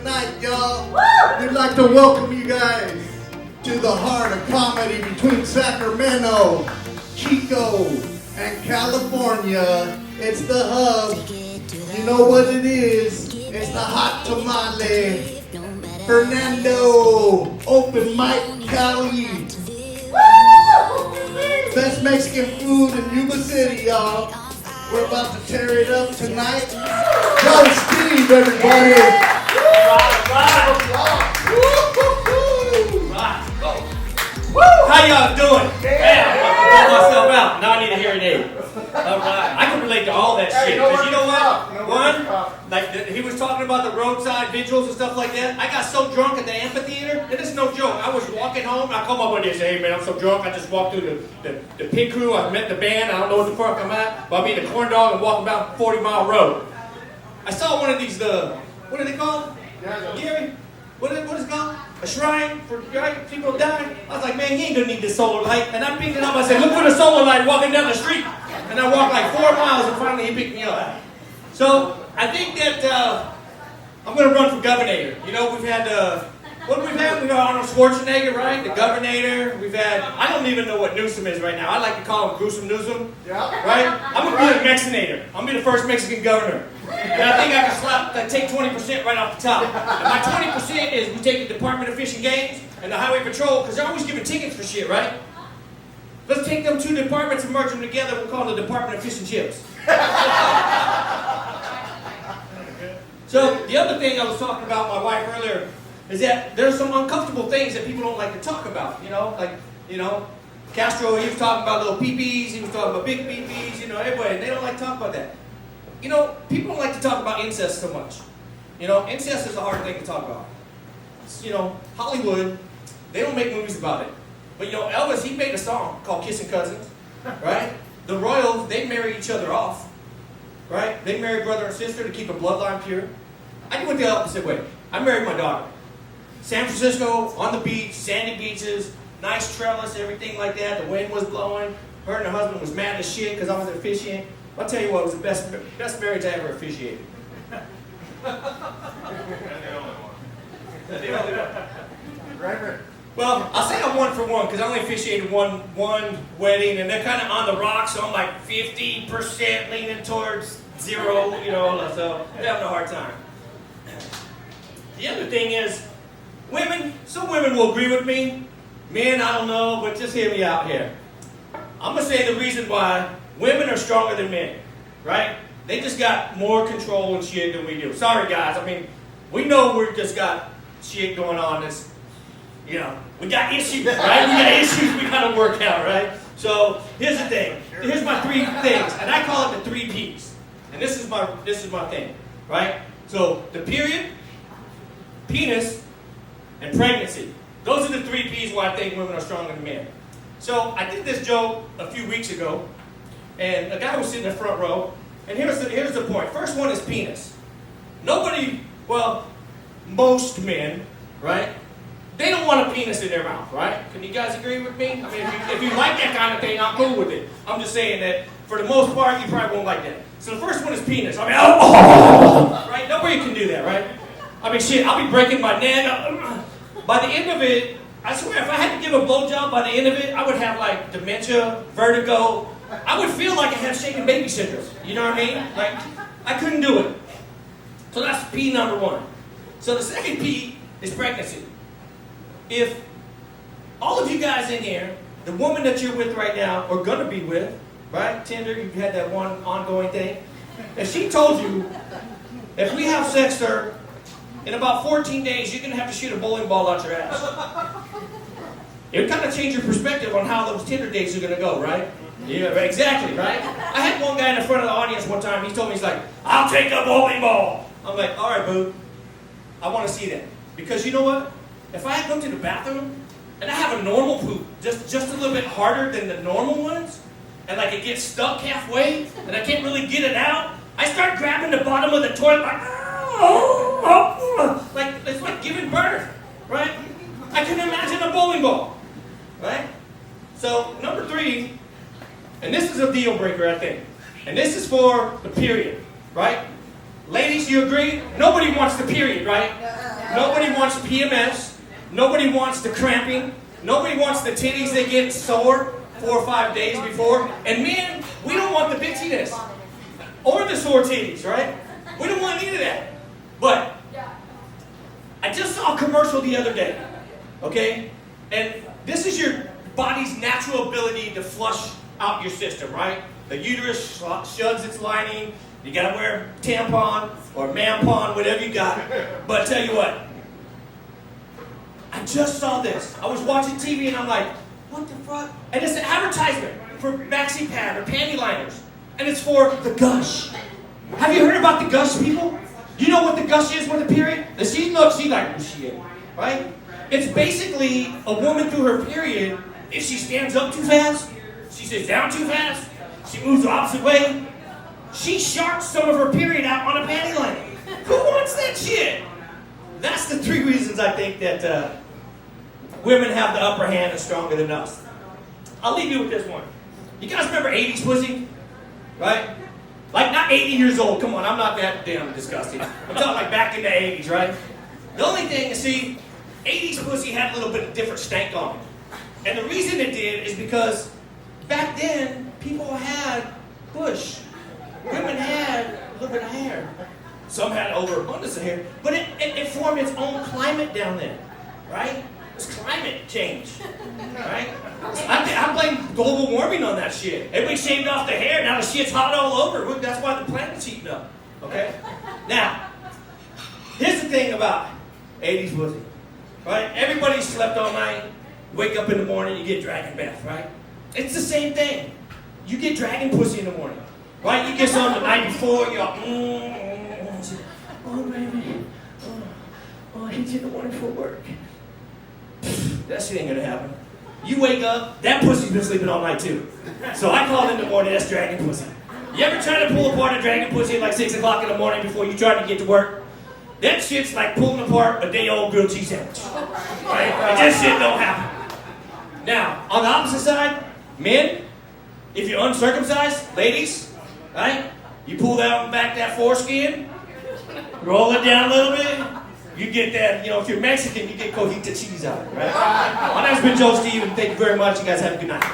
tonight, y'all. We'd like to welcome you guys to the heart of comedy between Sacramento, Chico, and California. It's the hub. You know what it is. It's the hot tamale. Fernando, open mic Cali. Best Mexican food in Yuba City, y'all. We're about to tear it up tonight. Go Steve, everybody. How y'all doing? I pull myself out. Now I need a hearing aid. All right. I can relate to all that shit. Because you know what? One, like he was talking about the roadside vigils and stuff like that. I got so drunk at the amphitheater, and this is no joke. I was walking home, and I come up with this, hey man, I'm so drunk, I just walked through the pit crew, I met the band, I don't know what the fuck I'm at, but I'm eating a corn dog and walking about 40-mile road. I saw one of these, what are they called? Gary? What is it called? A shrine for people dying? I was like, man, he ain't gonna need this solar light. And I picked it up, I said, look for the solar light walking down the street. And I walked like 4 miles and finally he picked me up. So I think that I'm gonna run for governor. You know, we've had, what have we had? We've had Arnold Schwarzenegger, right? The governor. We've had, I don't even know what Newsom is right now. I like to call him Gruesome Newsom, right? I'm gonna be a Mexinator. I'm gonna be the first Mexican governor. And I think I can take 20% right off the top. And my 20% is we take the Department of Fish and Games and the Highway Patrol, because they're always giving tickets for shit, right? Let's take them two departments and merge them together. We'll call it the Department of Fish and Chips. So the other thing I was talking about with my wife earlier is that there's some uncomfortable things that people don't like to talk about. Castro, he was talking about little peepees, he was talking about big peepees, everybody, and they don't like to talk about that. People don't like to talk about incest so much. Incest is a hard thing to talk about. Hollywood, they don't make movies about it. But Elvis, he made a song called Kissing Cousins, right? The Royals, they marry each other off, right? They marry brother and sister to keep a bloodline pure. I went the opposite way. I married my daughter. San Francisco, on the beach, sandy beaches, nice trellis, everything like that. The wind was blowing. Her and her husband was mad as shit because I was officiating. I'll tell you what, it was the best marriage I ever officiated. Well, I'll say I'm 1 for 1 because I only officiated one wedding, and they're kind of on the rocks, so I'm like 50% leaning towards 0, so they're having a hard time. The other thing is, some women will agree with me. Men, I don't know, but just hear me out here. I'm going to say the reason why women are stronger than men, right? They just got more control and shit than we do. Sorry, guys. I mean, we know we just got shit going on. We got issues, right? We got issues we got to work out, right? So here's the thing. Here's my 3 things, and I call it the 3 P's. And this is my thing, right? So the period, penis, and pregnancy. Those are the 3 P's why I think women are stronger than men. So I did this joke a few weeks ago, and a guy was sitting in the front row, and here's the point. First one is penis. Most men, right? They don't want a penis in their mouth, right? Can you guys agree with me? I mean, if you like that kind of thing, I'm cool with it. I'm just saying that for the most part, you probably won't like that. So the first one is penis. I mean, right? Nobody can do that, right? I mean, shit, I'll be breaking my neck. By the end of it, I swear, if I had to give a blowjob by the end of it, I would have like dementia, vertigo. I would feel like I had shaken baby syndrome. You know what I mean? Like, I couldn't do it. So that's P number 1. So the second P is pregnancy. If all of you guys in here, the woman that you're with right now, or gonna be with, right? Tinder, you've had that one ongoing thing. If she told you, if we have sex, sir, in about 14 days, you're gonna have to shoot a bowling ball out your ass. It would kind of change your perspective on how those Tinder dates are gonna go, right? Yeah, exactly, right? I had one guy in the front of the audience one time, he told me, he's like, I'll take a bowling ball. I'm like, all right, boo, I wanna see that. Because you know what? If I go to the bathroom, and I have a normal poop, just a little bit harder than the normal ones, and like it gets stuck halfway, and I can't really get it out, I start grabbing the bottom of the toilet like it's like giving birth, right? I can imagine a bowling ball, right? So number 3, and this is a deal breaker, I think, and this is for the period, right? Ladies, you agree? Nobody wants the period, right? Nobody wants PMS. Nobody wants the cramping. Nobody wants the titties that get sore 4 or 5 days before. And men, we don't want the bitchiness. Or the sore titties, right? We don't want any of that. But I just saw a commercial the other day. Okay? And this is your body's natural ability to flush out your system, right? The uterus shuds its lining. You gotta wear a tampon or mampon, whatever you got. But I tell you what, I just saw this. I was watching TV and I'm like, what the fuck? And it's an advertisement for maxi pad or panty liners. And it's for the gush. Have you heard about the gush, people? You know what the gush is with the period? The she looks, she like, oh shit, right? It's basically a woman through her period, if she stands up too fast, she sits down too fast, she moves the opposite way, she sharks some of her period out on a panty liner. Who wants that shit? That's the 3 reasons I think that women have the upper hand and stronger than us. I'll leave you with this one. You guys remember 80s pussy? Right? Like not 80 years old. Come on, I'm not that damn disgusting. I'm talking like back in the 80s, right? The only thing, you see, 80s pussy had a little bit of different stank on it. And the reason it did is because back then, people had bush. Women had a little bit of hair. Some had overabundance of hair. But it formed its own climate down there, right? It's climate change, right? I blame global warming on that shit. Everybody shaved off their hair, now the shit's hot all over. That's why the planet's heating up, okay? Now, here's the thing about 80s pussy, right? Everybody slept all night, wake up in the morning, you get dragon bath, right? It's the same thing. You get dragon pussy in the morning, right? You get some the night before, you're like, oh baby, oh, I hit you in the morning for work. That shit ain't gonna happen. You wake up, that pussy's been sleeping all night too. So I call in the morning, that's dragon pussy. You ever try to pull apart a dragon pussy at like 6 o'clock in the morning before you try to get to work? That shit's like pulling apart a day-old grilled cheese sandwich. Right? Like, that shit don't happen. Now, on the opposite side, men, if you're uncircumcised, ladies, right? You pull down back that foreskin, roll it down a little bit, you get that, if you're Mexican, you get cojita cheese out of it, right? My name's been Joe Steve, and thank you very much. You guys have a good night.